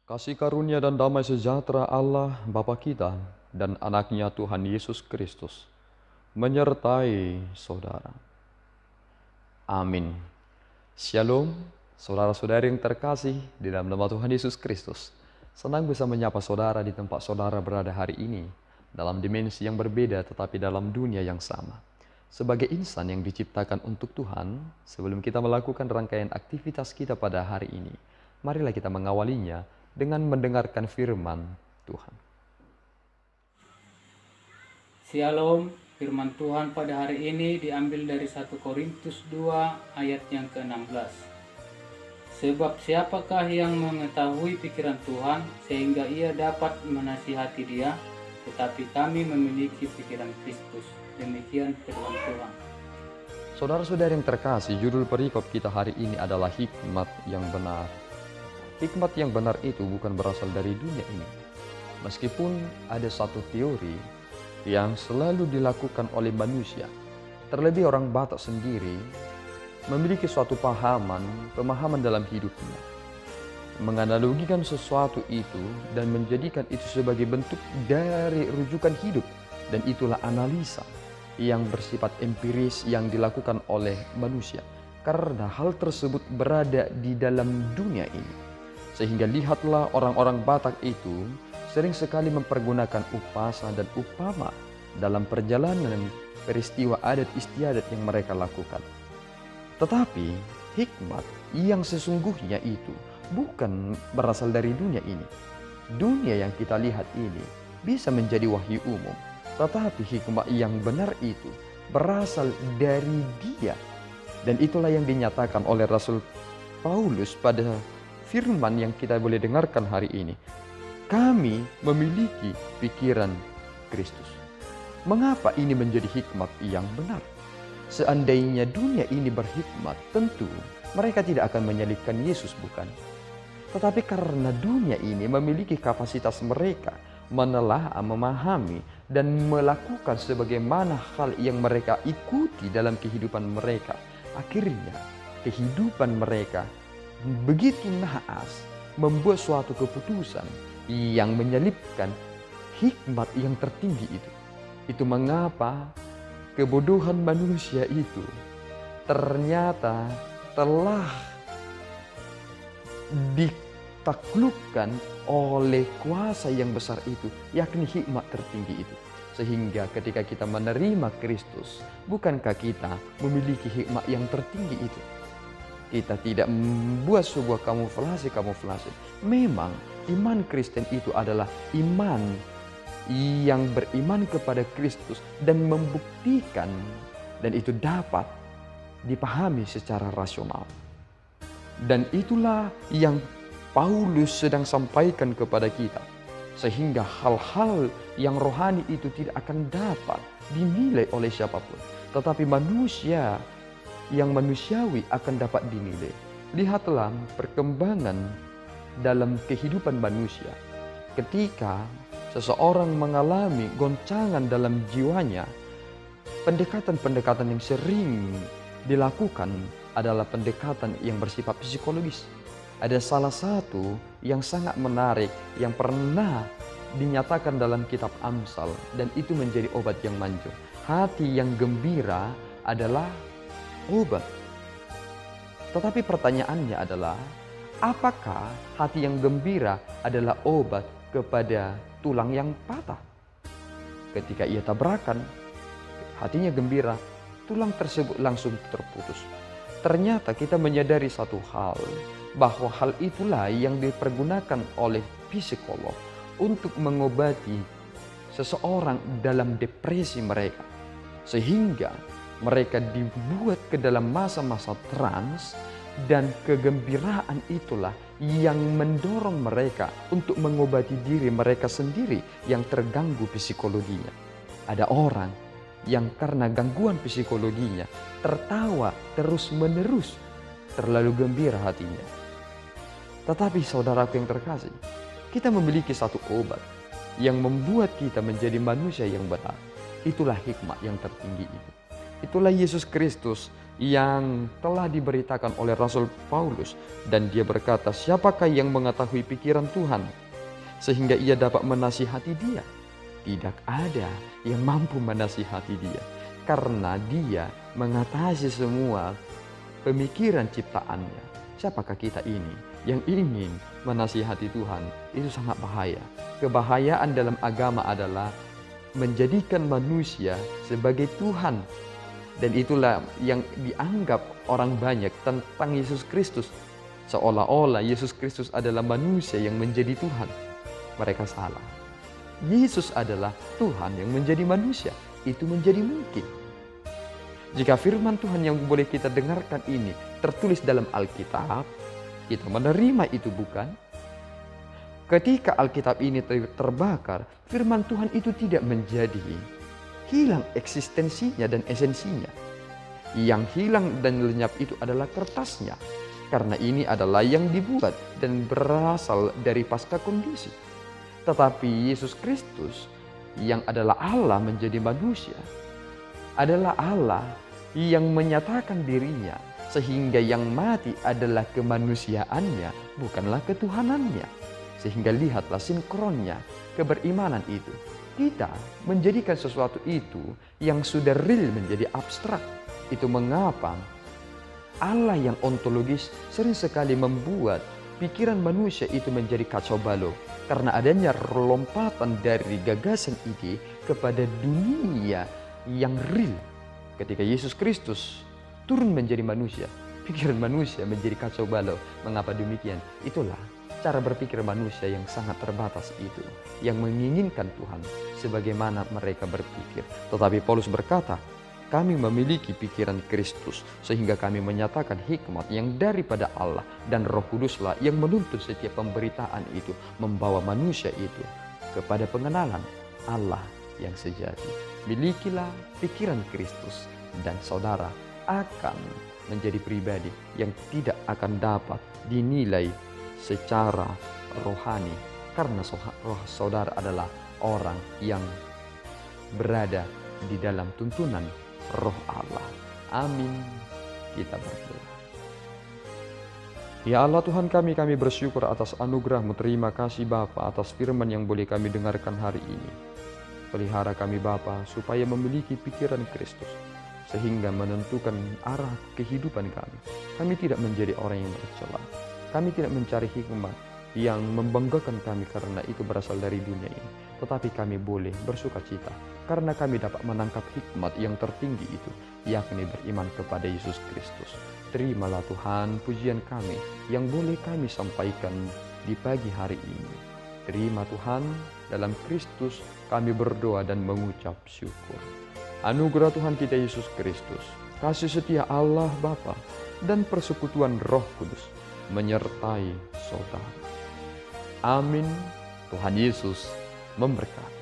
Kasih karunia dan damai sejahtera Allah Bapa kita dan anaknya Tuhan Yesus Kristus menyertai saudara. Amin. Shalom, saudara-saudari yang terkasih di dalam nama Tuhan Yesus Kristus. Senang bisa menyapa saudara di tempat saudara berada hari ini, dalam dimensi yang berbeda tetapi dalam dunia yang sama. Sebagai insan yang diciptakan untuk Tuhan, sebelum kita melakukan rangkaian aktivitas kita pada hari ini, marilah kita mengawalinya dengan mendengarkan firman Tuhan. Shalom, firman Tuhan pada hari ini diambil dari 1 Korintus 2 ayat yang ke-16. Sebab siapakah yang mengetahui pikiran Tuhan sehingga ia dapat menasihati dia, tetapi kami memiliki pikiran Kristus. Demikian firman Tuhan. Saudara-saudari yang terkasih, judul perikop kita hari ini adalah hikmat yang benar. Hikmat yang benar itu bukan berasal dari dunia ini. Meskipun ada satu teori yang selalu dilakukan oleh manusia, terlebih orang Batak sendiri memiliki suatu pemahaman dalam hidupnya. Menganalogikan sesuatu itu dan menjadikan itu sebagai bentuk dari rujukan hidup. Dan itulah analisa yang bersifat empiris yang dilakukan oleh manusia. Karena hal tersebut berada di dalam dunia ini. Sehingga lihatlah orang-orang Batak itu sering sekali mempergunakan upasa dan upama dalam perjalanan peristiwa adat istiadat yang mereka lakukan. Tetapi hikmat yang sesungguhnya itu bukan berasal dari dunia ini. Dunia yang kita lihat ini bisa menjadi wahyu umum. Tetapi hikmat yang benar itu berasal dari Dia. Dan itulah yang dinyatakan oleh Rasul Paulus pada firman yang kita boleh dengarkan hari ini. Kami memiliki pikiran Kristus. Mengapa ini menjadi hikmat yang benar? Seandainya dunia ini berhikmat, tentu mereka tidak akan menyalibkan Yesus, bukan? Tetapi karena dunia ini memiliki kapasitas mereka menelaah, memahami, dan melakukan sebagaimana hal yang mereka ikuti dalam kehidupan mereka, akhirnya kehidupan mereka begitu naas membuat suatu keputusan yang menyelipkan hikmat yang tertinggi itu. Itu mengapa kebodohan manusia itu ternyata telah ditaklukkan oleh kuasa yang besar itu, yakni hikmat tertinggi itu. Sehingga ketika kita menerima Kristus, bukankah kita memiliki hikmat yang tertinggi itu? Kita tidak membuat sebuah kamuflase. Memang iman Kristen itu adalah iman yang beriman kepada Kristus dan membuktikan, dan itu dapat dipahami secara rasional. Dan itulah yang Paulus sedang sampaikan kepada kita. Sehingga hal-hal yang rohani itu tidak akan dapat dinilai oleh siapapun. Tetapi manusia yang manusiawi akan dapat dinilai. Lihatlah perkembangan dalam kehidupan manusia. Ketika seseorang mengalami goncangan dalam jiwanya, pendekatan-pendekatan yang sering dilakukan adalah pendekatan yang bersifat psikologis. Ada salah satu yang sangat menarik yang pernah dinyatakan dalam kitab Amsal, dan itu menjadi obat yang manjur. Hati yang gembira adalah obat. Tetapi pertanyaannya adalah, apakah hati yang gembira adalah obat kepada tulang yang patah? Ketika ia tabrakan, hatinya gembira, tulang tersebut langsung terputus. Ternyata kita menyadari satu hal, bahwa hal itulah yang dipergunakan oleh psikolog untuk mengobati seseorang dalam depresi mereka. Sehingga mereka dibuat ke dalam masa-masa trans, dan kegembiraan itulah yang mendorong mereka untuk mengobati diri mereka sendiri yang terganggu psikologinya. Ada orang yang karena gangguan psikologinya tertawa terus-menerus, terlalu gembira hatinya. Tetapi saudaraku yang terkasih, kita memiliki satu obat yang membuat kita menjadi manusia yang benar. Itulah hikmat yang tertinggi itu. Itulah Yesus Kristus yang telah diberitakan oleh Rasul Paulus, dan dia berkata, siapakah yang mengetahui pikiran Tuhan sehingga ia dapat menasihati dia? Tidak ada yang mampu menasihati dia, karena dia mengatasi semua pemikiran ciptaannya. Siapakah kita ini yang ingin menasihati Tuhan? Itu sangat bahaya. Kebahayaan dalam agama adalah menjadikan manusia sebagai Tuhan. Dan itulah yang dianggap orang banyak tentang Yesus Kristus. Seolah-olah Yesus Kristus adalah manusia yang menjadi Tuhan. Mereka salah. Yesus adalah Tuhan yang menjadi manusia. Itu menjadi mungkin. Jika firman Tuhan yang boleh kita dengarkan ini tertulis dalam Alkitab, kita menerima itu bukan? Ketika Alkitab ini terbakar, firman Tuhan itu tidak menjadi hilang eksistensinya dan esensinya. Yang hilang dan lenyap itu adalah kertasnya. Karena ini adalah yang dibuat dan berasal dari pasca kondisi. Tetapi Yesus Kristus yang adalah Allah menjadi manusia adalah Allah yang menyatakan dirinya, sehingga yang mati adalah kemanusiaannya, bukanlah ketuhanannya. Sehingga lihatlah sinkronnya keberimanan itu. Kita menjadikan sesuatu itu yang sudah real menjadi abstrak. Itu mengapa Allah yang ontologis sering sekali membuat pikiran manusia itu menjadi kacau balau. Karena adanya lompatan dari gagasan ide kepada dunia yang real. Ketika Yesus Kristus turun menjadi manusia, pikiran manusia menjadi kacau balau. Mengapa demikian? Itulah cara berpikir manusia yang sangat terbatas itu, yang menginginkan Tuhan sebagaimana mereka berpikir. Tetapi Paulus berkata, kami memiliki pikiran Kristus, sehingga kami menyatakan hikmat yang daripada Allah, dan Roh Kuduslah yang menuntun setiap pemberitaan itu, membawa manusia itu kepada pengenalan Allah yang sejati. Milikilah pikiran Kristus, dan saudara akan menjadi pribadi yang tidak akan dapat dinilai secara rohani, karena saudara adalah orang yang berada di dalam tuntunan Roh Allah. Amin. Kita berdoa. Ya Allah Tuhan kami bersyukur atas anugerah-Mu. Terima kasih Bapa atas firman yang boleh kami dengarkan hari ini. Pelihara kami Bapa supaya memiliki pikiran Kristus, sehingga menentukan arah kehidupan kami. Kami tidak menjadi orang yang tercela. Kami tidak mencari hikmat yang membanggakan kami karena itu berasal dari dunia ini. Tetapi kami boleh bersuka cita karena kami dapat menangkap hikmat yang tertinggi itu, yakni beriman kepada Yesus Kristus. Terimalah Tuhan pujian kami yang boleh kami sampaikan di pagi hari ini. Terima Tuhan, dalam Kristus kami berdoa dan mengucap syukur. Anugerah Tuhan kita Yesus Kristus, kasih setia Allah Bapa, dan persekutuan Roh Kudus menyertai saudara. Amin. Tuhan Yesus memberkati.